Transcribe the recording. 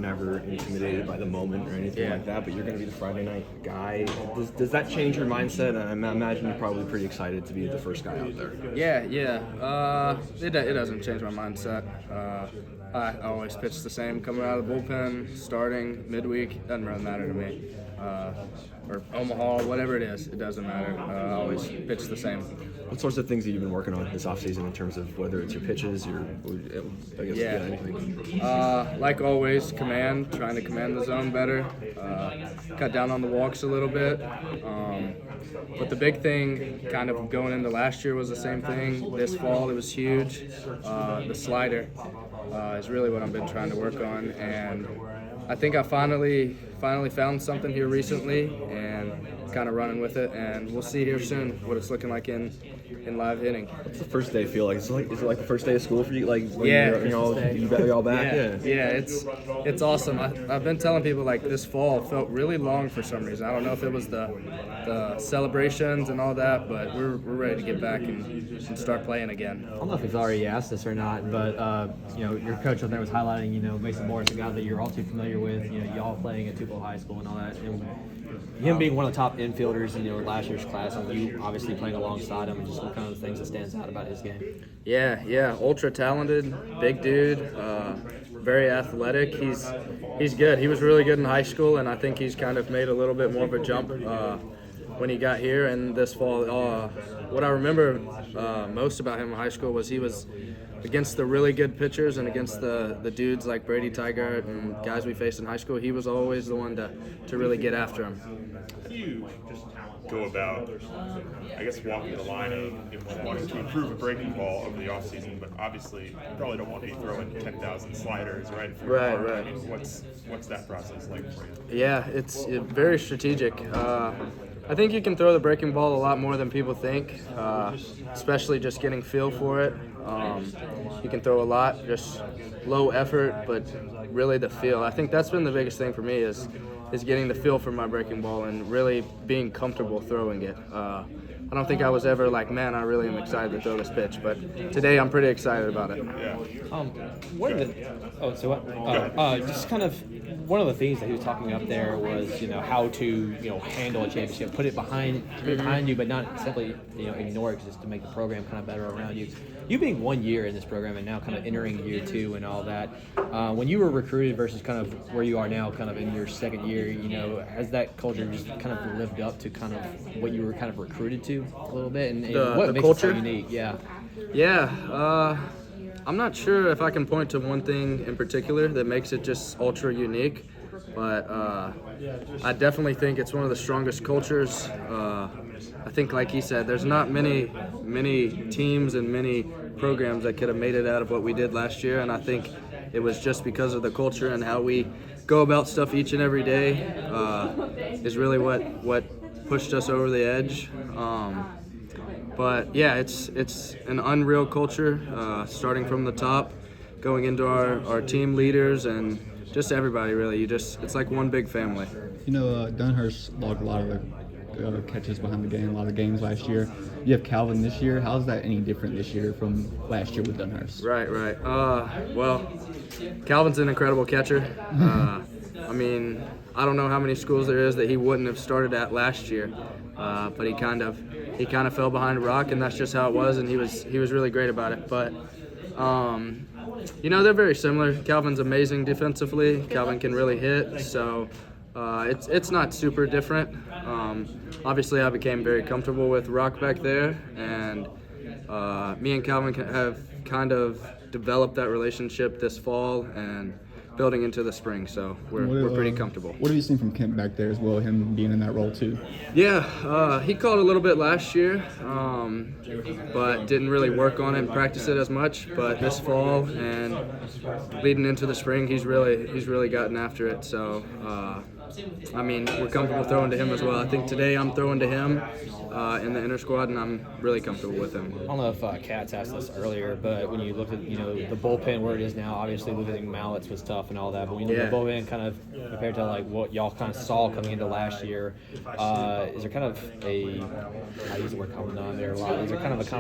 never intimidated by the moment or anything like that, but you're going to be the Friday night guy. Does that change your mindset? I imagine you're probably pretty excited to be the first guy out there. Yeah. It doesn't change my mindset. I always pitch the same coming out of the bullpen, starting, midweek, doesn't really matter to me. Or Omaha, whatever it is, it doesn't matter. I always pitch the same. What sorts of things have you been working on this offseason in terms of whether it's your pitches, anything? Like always, trying to command the zone better, cut down on the walks a little bit. But the big thing kind of going into last year was the same thing. This fall it was huge. The slider is really what I've been trying to work on, and I think I finally found something here recently and kind of running with it, and we'll see here soon what it's looking like in live hitting. What's the first day feel like? Is it like the first day of school for you? Like when you're all back? Yeah, it's awesome. I've been telling people like this fall felt really long for some reason. I don't know if it was the celebrations and all that, but we're ready to get back and start playing again. I don't know if he's already asked this or not, but your coach on there was highlighting Mason Morris, a guy that you're all too familiar with. Y'all playing at Tupelo High School and all that. And him being one of the top infielders in last year's class, and you obviously playing alongside him, and just what kind of things that stands out about his game. Yeah, ultra talented, big dude, very athletic. He's good. He was really good in high school, and I think he's kind of made a little bit more of a jump when he got here. And this fall, what I remember most about him in high school was he was against the really good pitchers and against the dudes like Brady Tygart and guys we faced in high school. He was always the one to really get after him. How do you just go about, walking the line of wanting to improve a breaking ball over the offseason, but obviously you probably don't want to be throwing 10,000 sliders, right? Right. I mean, what's that process like for you? Yeah, it's very strategic. I think you can throw the breaking ball a lot more than people think, especially just getting feel for it. You can throw a lot, just low effort, but really the feel. I think that's been the biggest thing for me is getting the feel for my breaking ball and really being comfortable throwing it. I don't think I was ever like, man, I really am excited to throw this pitch, but today I'm pretty excited about it. Yeah. Just kind of one of the things that he was talking up there was, how to, handle a championship, put it behind you, but not simply, ignore it just to make the program kind of better around you. You being 1 year in this program and now kind of entering year 2 and all that, when you were recruited versus kind of where you are now, kind of in your second year, has that culture just kind of lived up to kind of what you were kind of recruited to a little bit? And what makes culture? it so unique? Yeah. I'm not sure if I can point to one thing in particular that makes it just ultra unique, but I definitely think it's one of the strongest cultures. I think, like he said, there's not many teams and many programs that could have made it out of what we did last year, and I think it was just because of the culture and how we go about stuff each and every day is really what pushed us over the edge. But yeah, it's an unreal culture, starting from the top, going into our team leaders and just everybody really. It's like one big family. Dunhurst logged a lot of catches behind the game, a lot of games last year. You have Calvin this year. How's that any different this year from last year with Dunhurst? Right. Well, Calvin's an incredible catcher. I don't know how many schools there is that he wouldn't have started at last year, but he kind of fell behind a rock, and that's just how it was. And he was really great about it. But they're very similar. Calvin's amazing defensively. Calvin can really hit, so it's not super different. Obviously, I became very comfortable with Rock back there, and me and Calvin have kind of developed that relationship this fall and building into the spring, so we're pretty comfortable. What have you seen from Kemp back there as well, him being in that role too? Yeah, he called a little bit last year, but didn't really work on it and practice it as much. But this fall and leading into the spring, he's really gotten after it. So, we're comfortable throwing to him as well. I think today I'm throwing to him in the inner squad, and I'm really comfortable with him. I don't know if Katz asked this earlier, but when you look at the bullpen where it is now, obviously losing Mallets was tough and all that. But when you look at the bullpen, kind of compared to like what y'all kind of saw coming into last year, is there kind of I use the word common on there a lot. Is there kind of a